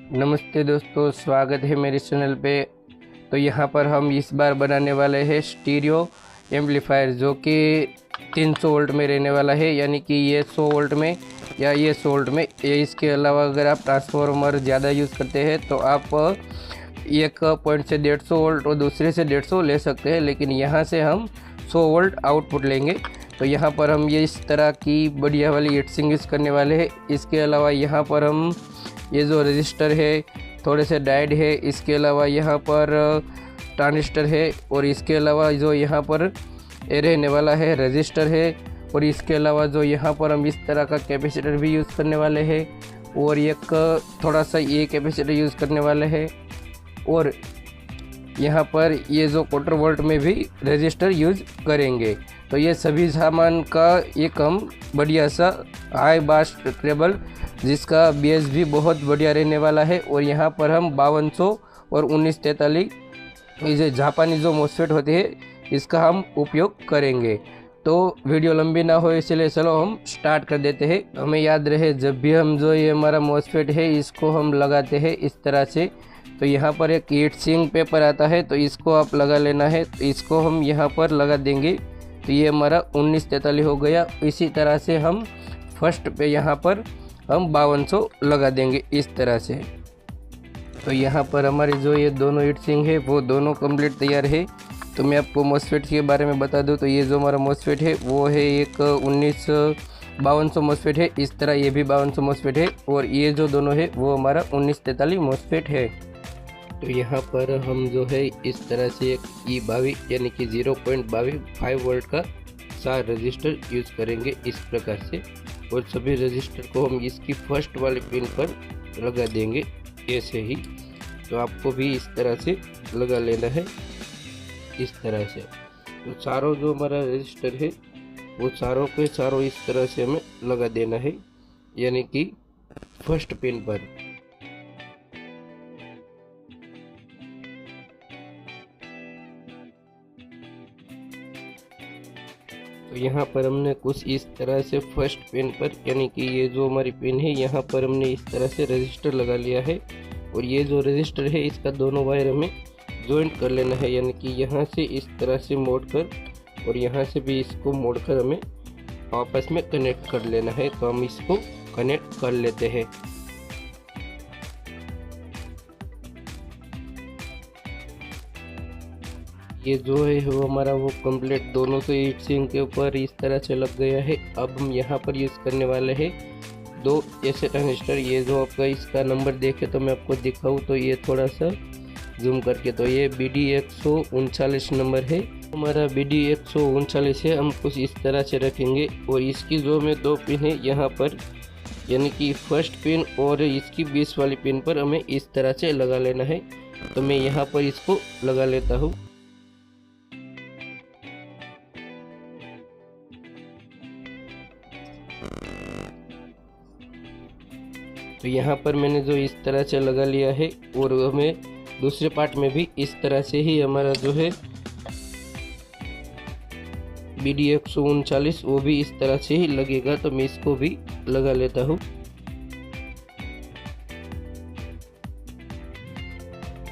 नमस्ते दोस्तों, स्वागत है मेरे चैनल पे। तो यहाँ पर हम इस बार बनाने वाले हैं स्टीरियो एम्पलीफायर, जो कि 300 वोल्ट में रहने वाला है, यानी कि ये 100 वोल्ट में या ये 100 वोल्ट में। ये इसके अलावा अगर आप ट्रांसफार्मर ज़्यादा यूज़ करते हैं तो आप एक पॉइंट से 150 वोल्ट और दूसरे से 150 ले सकते हैं, लेकिन यहाँ से हम 100 वोल्ट आउटपुट लेंगे। तो यहाँ पर हम ये इस तरह की बढ़िया वाली हीटसिंक यूज़ करने वाले हैं। इसके अलावा यहाँ पर हम ये जो रजिस्टर है, थोड़े से डायोड है, इसके अलावा यहाँ पर ट्रांजिस्टर है, और इसके अलावा जो यहाँ पर रहने वाला है रजिस्टर है, और इसके अलावा जो यहाँ पर हम इस तरह का कैपेसिटर भी यूज़ करने वाले हैं, और एक थोड़ा सा ये कैपेसिटर यूज़ करने वाले हैं, और यहाँ पर ये जो 1/4 वोल्ट में भी रजिस्टर यूज़ करेंगे। तो ये सभी सामान का एक हम बढ़िया सा हाई बास केबल, जिसका बेस भी बहुत बढ़िया रहने वाला है, और यहाँ पर हम 5200 और 1943 ये जापानी जो मोसफेट होते हैं इसका हम उपयोग करेंगे। तो वीडियो लंबी ना हो, इसलिए चलो हम स्टार्ट कर देते हैं। हमें याद रहे, जब भी हम जो ये हमारा मोसफेट है इसको हम लगाते हैं इस तरह से, तो यहाँ पर एक हीट सिंक पेपर आता है, तो इसको आप लगा लेना है। तो इसको हम यहाँ पर लगा देंगे, तो ये हमारा 1943 हो गया। इसी तरह से हम फर्स्ट पे यहाँ पर हम 5200 लगा देंगे इस तरह से। तो यहाँ पर हमारे जो ये दोनों हीट सिंक है वो दोनों कंप्लीट तैयार है। तो मैं आपको मोसफेट के बारे में बता दूँ, तो ये जो हमारा मोसफेट है वो है एक 5200 मोसफेट है। इस तरह ये भी 5200 मोसफेट है, और ये जो दोनों है वो हमारा 1943 मोसफेट है। तो यहाँ पर हम जो है इस तरह से एक E22 यानी कि 0.25 वोल्ट का 4 रजिस्टर यूज़ करेंगे इस प्रकार से, और सभी रजिस्टर को हम इसकी फर्स्ट वाले पिन पर लगा देंगे ऐसे ही। तो आपको भी इस तरह से लगा लेना है इस तरह से। तो चारों जो हमारा रजिस्टर है वो चारों के चारों इस तरह से हमें लगा देना है, यानी कि फर्स्ट पिन पर। तो यहाँ पर हमने कुछ इस तरह से फर्स्ट पिन पर, यानी कि ये जो हमारी पिन है यहाँ पर हमने इस तरह से रजिस्टर लगा लिया है, और ये जो रजिस्टर है इसका दोनों वायर हमें जॉइंट कर लेना है, यानी कि यहाँ से इस तरह से मोड़कर और यहाँ से भी इसको मोड़कर हमें आपस में कनेक्ट कर लेना है। तो हम इसको कनेक्ट कर लेते हैं। ये जो है वो हमारा वो कंप्लीट दोनों से हीट सिंक के ऊपर इस तरह से लग गया है। अब हम यहाँ पर यूज़ करने वाले हैं 2 ऐसे ट्रांजिस्टर। ये जो आपका इसका नंबर देखे तो मैं आपको दिखाऊँ, तो ये थोड़ा सा जूम करके, तो ये BD 139 नंबर है। हमारा BD 139 है, हम कुछ इस तरह से रखेंगे, और इसकी जो में 2 पिन है यहाँ पर, यानी कि फर्स्ट पिन और इसकी 20 वाली पिन पर हमें इस तरह से लगा लेना है। तो मैं यहाँ पर इसको लगा लेता हूँ। तो यहाँ पर मैंने जो इस तरह से लगा लिया है, और हमें दूसरे पार्ट में भी इस तरह से ही हमारा जो है BD 139 वो भी इस तरह से ही लगेगा। तो मैं इसको भी लगा लेता हूँ।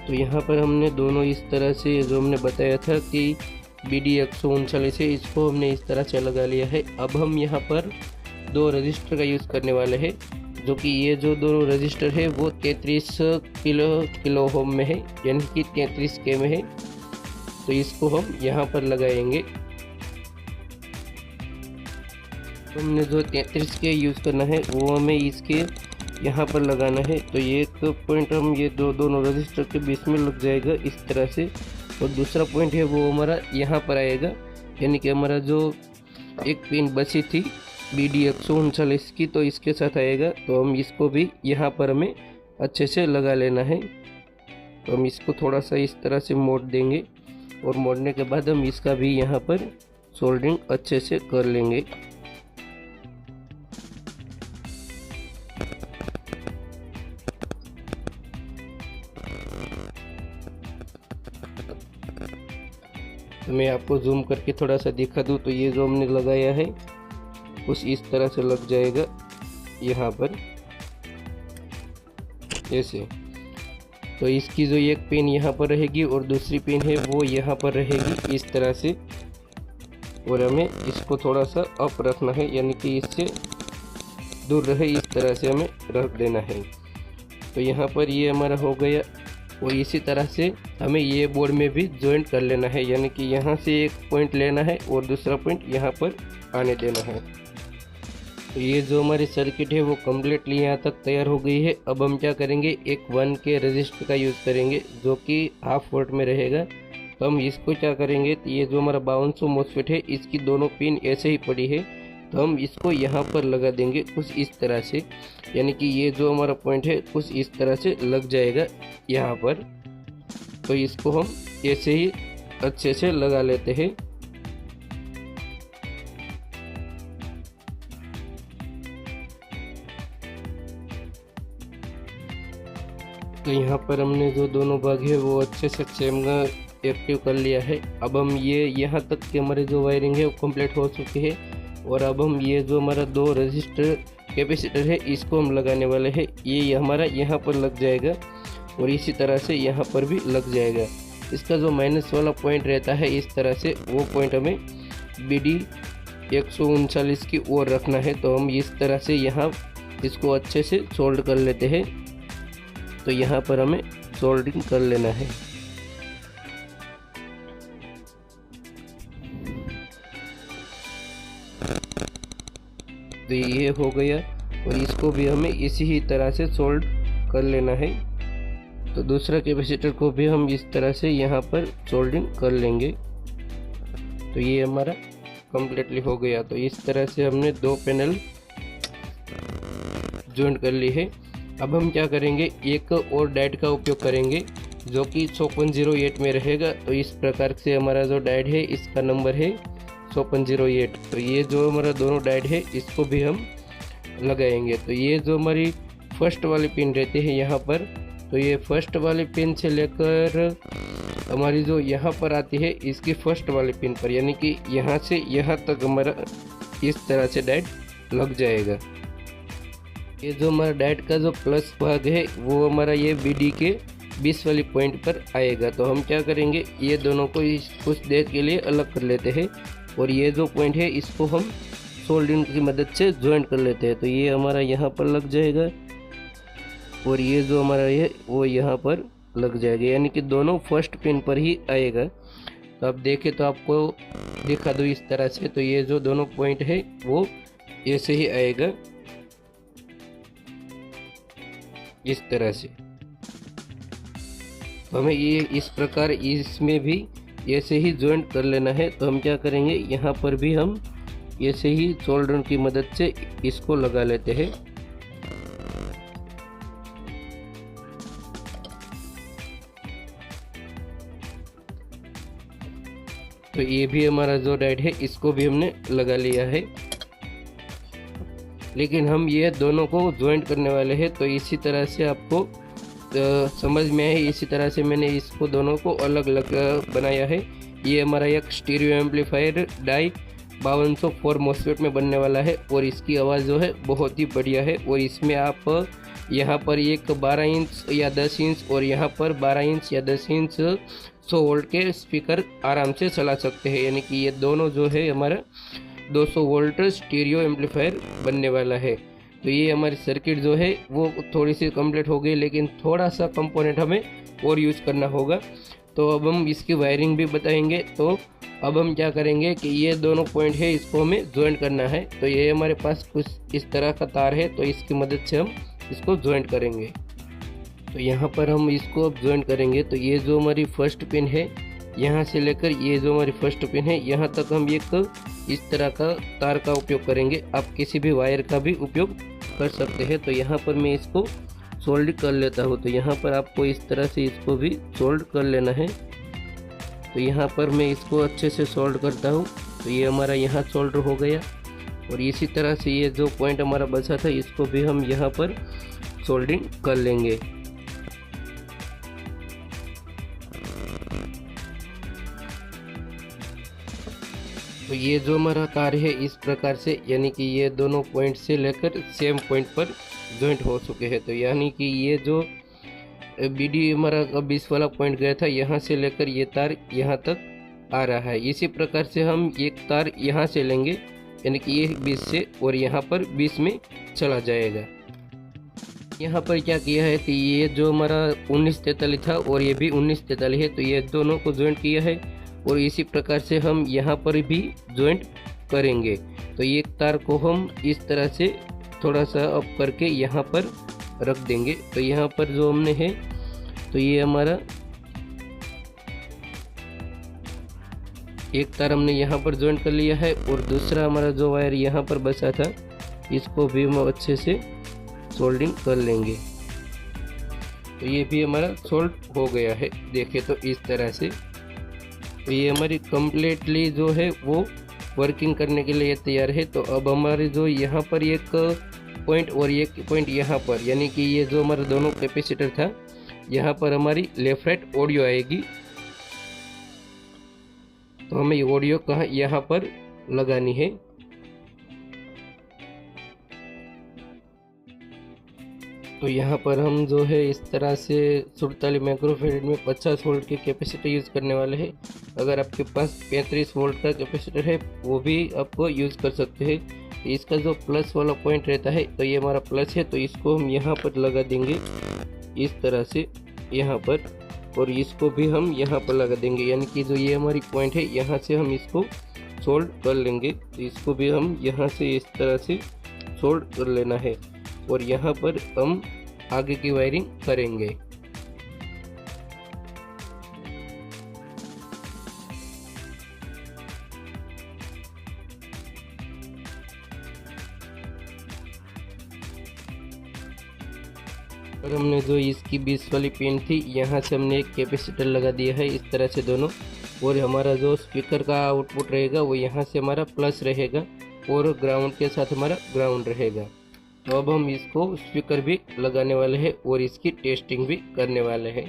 तो यहाँ पर हमने दोनों इस तरह से, जो हमने बताया था कि BD 139 है, इसको हमने इस तरह से लगा लिया है। अब हम यहाँ पर 2 रजिस्टर का यूज़ करने वाले हैं, जो कि ये जो दोनों रजिस्टर है वो 33 किलो ओम में है, यानी कि 33 K में है। तो इसको हम यहाँ पर लगाएंगे। तो हमने जो 33 K यूज़ करना है वो हमें इसके यहाँ पर लगाना है। तो ये एक पॉइंट हम ये दोनों रजिस्टर के बीच में लग जाएगा इस तरह से, और दूसरा पॉइंट है वो हमारा यहाँ पर आएगा, यानी कि हमारा जो एक पिन बची थी BD 139 की, तो इसके साथ आएगा। तो हम इसको भी यहाँ पर हमें अच्छे से लगा लेना है। तो हम इसको थोड़ा सा इस तरह से मोड़ देंगे, और मोड़ने के बाद हम इसका भी यहाँ पर सोल्डरिंग अच्छे से कर लेंगे। तो मैं आपको जूम करके थोड़ा सा दिखा दूँ, तो ये जो हमने लगाया है कुछ इस तरह से लग जाएगा यहाँ पर ऐसे। तो इसकी जो एक पिन यहाँ पर रहेगी और दूसरी पिन है वो यहाँ पर रहेगी इस तरह से, और हमें इसको थोड़ा सा अप रखना है, यानी कि इससे दूर रहे इस तरह से हमें रख देना है। तो यहाँ पर ये हमारा हो गया। और इसी तरह से हमें ये बोर्ड में भी जॉइंट कर लेना है, यानी कि यहाँ से एक पॉइंट लेना है और दूसरा पॉइंट यहाँ पर आने देना है। तो ये जो हमारी सर्किट है वो कम्प्लीटली यहाँ तक तैयार हो गई है। अब हम क्या करेंगे, एक 1K रजिस्टर का यूज़ करेंगे जो कि हाफ वोल्ट में रहेगा। तो हम इसको क्या करेंगे, तो ये जो हमारा 5200 मॉसफेट है इसकी दोनों पिन ऐसे ही पड़ी है, तो हम इसको यहाँ पर लगा देंगे कुछ इस तरह से, यानी कि ये जो हमारा पॉइंट है कुछ इस तरह से लग जाएगा यहाँ पर। तो इसको हम ऐसे ही अच्छे से लगा लेते हैं। तो यहाँ पर हमने जो दोनों भाग है वो अच्छे से सेम एक्टिव कर लिया है। अब हम ये यहाँ तक के हमारे जो वायरिंग है वो कंप्लीट हो चुकी है, और अब हम ये जो हमारा 2 रजिस्टर कैपेसिटर है इसको हम लगाने वाले हैं। ये हमारा यहाँ पर लग जाएगा और इसी तरह से यहाँ पर भी लग जाएगा। इसका जो माइनस वाला पॉइंट रहता है इस तरह से, वो पॉइंट हमें BD 139 की ओर रखना है। तो हम इस तरह से यहाँ इसको अच्छे से सोल्ड कर लेते हैं। तो यहाँ पर हमें सोल्डिंग कर लेना है। तो ये हो गया, और इसको भी हमें इसी ही तरह से सोल्ड कर लेना है। तो दूसरा कैपेसिटर को भी हम इस तरह से यहाँ पर सोल्डिंग कर लेंगे। तो ये हमारा कम्प्लीटली हो गया। तो इस तरह से हमने 2 पैनल जॉइंट कर ली है। अब हम क्या करेंगे, एक और डायोड का उपयोग करेंगे जो कि 5408 में रहेगा। तो इस प्रकार से हमारा जो डायोड है इसका नंबर है 5408। तो ये जो हमारा दोनों डायोड है इसको भी हम लगाएंगे। तो ये जो हमारी फर्स्ट वाली पिन रहती है यहाँ पर, तो ये फर्स्ट वाली पिन से लेकर हमारी जो यहाँ पर आती है इसकी फर्स्ट वाली पिन पर, यानी कि यहाँ से यहाँ तक हमारा इस तरह से डायोड लग जाएगा। ये जो हमारा डायोड का जो प्लस भाग है वो हमारा ये BD के 20 वाली पॉइंट पर आएगा। तो हम क्या करेंगे, ये दोनों को कुछ देर के लिए अलग कर लेते हैं, और ये जो पॉइंट है इसको हम सोल्डरिंग की मदद से ज्वाइंट कर लेते हैं। तो ये हमारा यहाँ पर लग जाएगा, और ये जो हमारा है वो यहाँ पर लग जाएगा, यानी कि दोनों फर्स्ट पिन पर ही आएगा। तो आप देखें तो आपको दिखा दो इस तरह से। तो ये जो दोनों पॉइंट है वो ऐसे ही आएगा इस तरह से। तो हमें ये इस प्रकार इसमें भी ऐसे ही ज्वाइंट कर लेना है। तो हम क्या करेंगे, यहाँ पर भी हम ऐसे ही सोल्डर की मदद से इसको लगा लेते हैं। तो ये भी हमारा जो डायोड है इसको भी हमने लगा लिया है, लेकिन हम ये दोनों को ज्वाइंट करने वाले हैं। तो इसी तरह से आपको समझ में आए, इसी तरह से मैंने इसको दोनों को अलग अलग बनाया है। ये हमारा एक स्टीरियो एम्पलीफायर डाई 5204 मॉसफेट में बनने वाला है, और इसकी आवाज़ जो है बहुत ही बढ़िया है। और इसमें आप यहाँ पर एक 12 इंच या 10 इंच और यहाँ पर 12 इंच या 10 इंच 100 वोल्ट के स्पीकर आराम से चला सकते हैं, यानी कि ये दोनों जो है हमारा 200 वोल्ट स्टीरियो एम्पलीफायर बनने वाला है। तो ये हमारी सर्किट जो है वो थोड़ी सी कंप्लीट हो गई, लेकिन थोड़ा सा कंपोनेंट हमें और यूज करना होगा। तो अब हम इसकी वायरिंग भी बताएंगे। तो अब हम क्या करेंगे कि ये दोनों पॉइंट है इसको हमें ज्वाइंट करना है। तो ये हमारे पास कुछ इस तरह का तार है, तो इसकी मदद से हम इसको ज्वाइंट करेंगे। तो यहाँ पर हम इसको अब ज्वाइंट करेंगे। तो ये जो हमारी फर्स्ट पिन है, यहाँ से लेकर ये जो हमारी फर्स्ट पिन है यहाँ तक हम एक इस तरह का तार का उपयोग करेंगे। आप किसी भी वायर का भी उपयोग कर सकते हैं। तो यहाँ पर मैं इसको सोल्ड कर लेता हूँ। तो यहाँ पर आपको इस तरह से इसको भी सोल्ड कर लेना है। तो यहाँ पर मैं इसको अच्छे से सोल्ड करता हूँ। तो ये हमारा यहाँ सोल्डर हो गया, और इसी तरह से ये जो पॉइंट हमारा बचा था इसको भी हम यहाँ पर सोल्डिंग कर लेंगे। तो ये जो हमारा तार है इस प्रकार से, यानी कि ये दोनों पॉइंट से लेकर सेम पॉइंट पर जॉइंट हो चुके हैं। तो यानी कि ये जो BD हमारा 20 वाला पॉइंट गया था, यहाँ से लेकर ये तार यहाँ तक आ रहा है। इसी प्रकार से हम एक तार यहाँ से लेंगे, यानी कि ये 20 से, और यहाँ पर 20 में चला जाएगा। यहाँ पर क्या किया है कि ये जो हमारा 1943 था और ये भी 1943 है, तो ये दोनों को ज्वाइंट किया है, और इसी प्रकार से हम यहाँ पर भी ज्वाइंट करेंगे। तो एक तार को हम इस तरह से थोड़ा सा अप करके यहाँ पर रख देंगे। तो यहाँ पर जो हमने है, तो ये हमारा एक तार हमने यहाँ पर ज्वाइंट कर लिया है, और दूसरा हमारा जो वायर यहाँ पर बचा था, इसको भी हम अच्छे से सोल्डिंग कर लेंगे। तो ये भी हमारा सोल्ड हो गया है, देखें तो इस तरह से। तो ये हमारी कम्प्लीटली जो है वो वर्किंग करने के लिए तैयार है। तो अब हमारे जो यहाँ पर एक पॉइंट और एक पॉइंट यहाँ पर, यानी कि ये जो हमारा दोनों कैपेसिटर था, यहाँ पर हमारी लेफ्ट राइट ऑडियो आएगी। तो हमें ऑडियो कहाँ यहाँ पर लगानी है। तो यहाँ पर हम जो है इस तरह से 47 माइक्रोफैराड में 50 वोल्ट के कैपेसिटर यूज़ करने वाले हैं। अगर आपके पास 35 वोल्ट का कैपेसिटर है वो भी आपको यूज़ कर सकते हैं। तो इसका जो प्लस वाला पॉइंट रहता है, तो ये हमारा प्लस है, तो इसको हम यहाँ पर लगा देंगे इस तरह से यहाँ पर, और इसको भी हम यहाँ पर लगा देंगे, यानी कि जो ये हमारी पॉइंट है यहाँ से हम इसको सोल्ड कर लेंगे। तो इसको भी हम यहाँ से इस तरह से सोल्ड कर लेना है, और यहाँ पर हम आगे की वायरिंग करेंगे। और हमने जो इसकी 20 वाली पिन थी, यहाँ से हमने एक कैपेसिटर लगा दिया है इस तरह से दोनों, और हमारा जो स्पीकर का आउटपुट रहेगा वो यहाँ से हमारा प्लस रहेगा, और ग्राउंड के साथ हमारा ग्राउंड रहेगा। तो अब हम इसको स्पीकर भी लगाने वाले हैं और इसकी टेस्टिंग भी करने वाले हैं।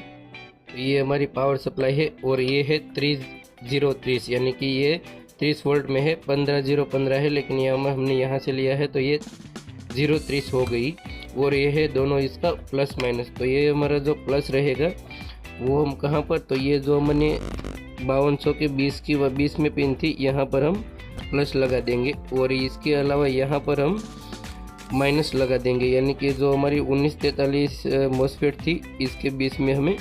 तो ये हमारी पावर सप्लाई है, और ये है 3030, यानी कि ये 30 वोल्ट में है, 15015 है, लेकिन ये हमने यहाँ से लिया है तो ये 030 हो गई, और ये है दोनों इसका प्लस माइनस। तो ये हमारा जो प्लस रहेगा वो हम कहाँ पर, तो ये जो हमने 5200 के 20 में पिन थी, यहाँ पर हम प्लस लगा देंगे, और इसके अलावा यहाँ पर हम माइनस लगा देंगे, यानी कि जो हमारी 1943 मॉसफेट थी, इसके 20 में हमें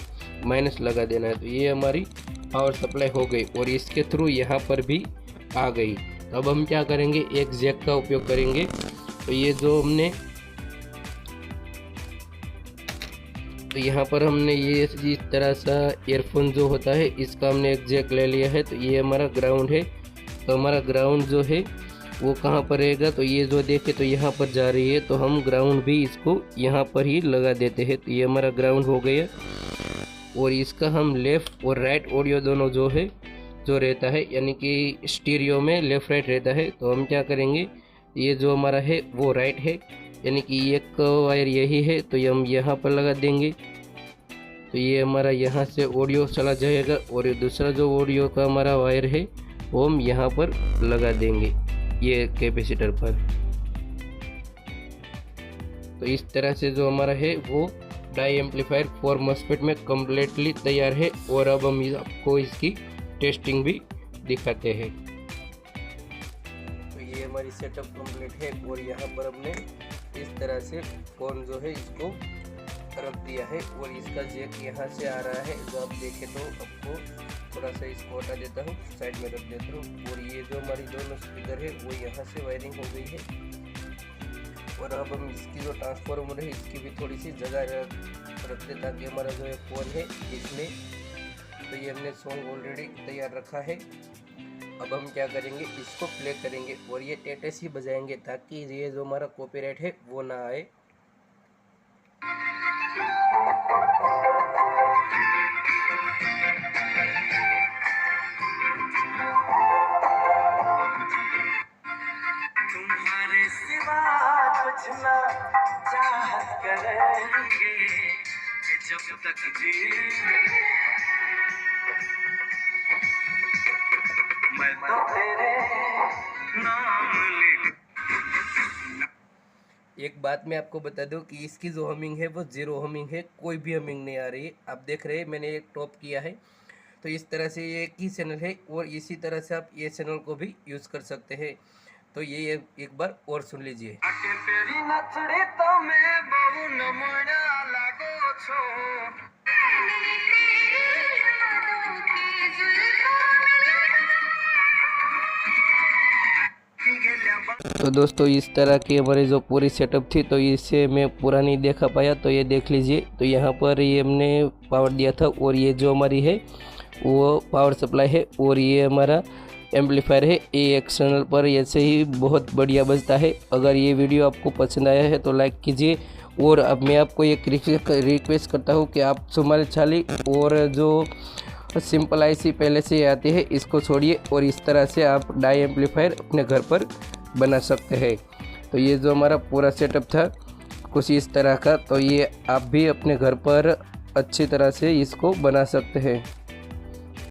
माइनस लगा देना है। तो ये हमारी पावर सप्लाई हो गई, और इसके थ्रू यहाँ पर भी आ गई। अब हम क्या करेंगे, एक जैक का उपयोग करेंगे। तो ये जो हमने, तो यहाँ पर हमने ये इस तरह सा ईयरफोन जो होता है, इसका हमने एक जैक ले लिया है। तो ये हमारा ग्राउंड है। तो हमारा ग्राउंड जो है वो कहाँ पर रहेगा, तो ये जो देखे तो यहाँ पर जा रही है, तो हम ग्राउंड भी इसको यहाँ पर ही लगा देते हैं। तो ये हमारा ग्राउंड हो गया, और इसका हम लेफ़्ट और राइट ऑडियो दोनों जो है जो रहता है, यानी कि स्टीरियो में लेफ़्ट राइट रहता है। तो हम क्या करेंगे, ये जो हमारा है वो राइट है, यानी कि एक वायर यही है, तो ये हम यहाँ पर लगा देंगे। तो ये हमारा यहाँ से ऑडियो चला जाएगा, और दूसरा जो ऑडियो का हमारा वायर है वो हम यहाँ पर लगा देंगे, ये कैपेसिटर पर। तो इस तरह से जो हमारा है वो डाई एम्पलीफायर 4 मॉसफेट में कम्प्लीटली तैयार है, और अब हम आपको इसकी टेस्टिंग भी दिखाते हैं। तो ये हमारी सेटअप कंप्लीट है, और यहाँ पर हमने इस तरह से फ़ोन जो है इसको रख दिया है, और इसका जैक यहाँ से आ रहा है। जो आप देखें तो आपको थोड़ा सा इसको हटा देता हूँ, साइड में रख देता हूँ, और ये जो हमारी दोनों स्पीकर है वो यहाँ से वायरिंग हो गई है। और अब हम इसकी जो ट्रांसफार्मर है इसकी भी थोड़ी सी जगह रख दें, ताकि हमारा जो है फ़ोन है इसमें, तो ये हमने सॉन्ग ऑलरेडी तैयार रखा है। अब हम क्या करेंगे, इसको प्ले करेंगे, और ये टेटेस ही बजाएंगे, ताकि ये जो हमारा कॉपीराइट है वो ना आए। तुम्हारे सिवा कुछ ना चाहत करेंगे जब तक जी, मैं तो तेरे नाम लिख। एक बात मैं आपको बता दूं कि इसकी जो हमिंग है वो ज़ीरो हमिंग है, कोई भी हमिंग नहीं आ रही है। आप देख रहे हैं मैंने एक टॉप किया है, तो इस तरह से ये की चैनल है और इसी तरह से आप ये चैनल को भी यूज़ कर सकते हैं। तो ये एक बार और सुन लीजिए। तो दोस्तों इस तरह की हमारी जो पूरी सेटअप थी, तो इसे मैं पूरा नहीं देखा पाया, तो ये देख लीजिए। तो यहाँ पर ये हमने पावर दिया था और ये जो हमारी है वो पावर सप्लाई है और ये हमारा एम्पलीफायर है। ये एक्सटर्नल पर ऐसे ही बहुत बढ़िया बजता है। अगर ये वीडियो आपको पसंद आया है तो लाइक कीजिए। और अब मैं आपको एक रिक्वेस्ट करता हूँ कि आप सुमल छाली और जो सिंपल आईसी पहले से आती है इसको छोड़िए और इस तरह से आप डाई एम्पलीफायर अपने घर पर बना सकते हैं। तो ये जो हमारा पूरा सेटअप था कुछ इस तरह का, तो ये आप भी अपने घर पर अच्छी तरह से इसको बना सकते हैं।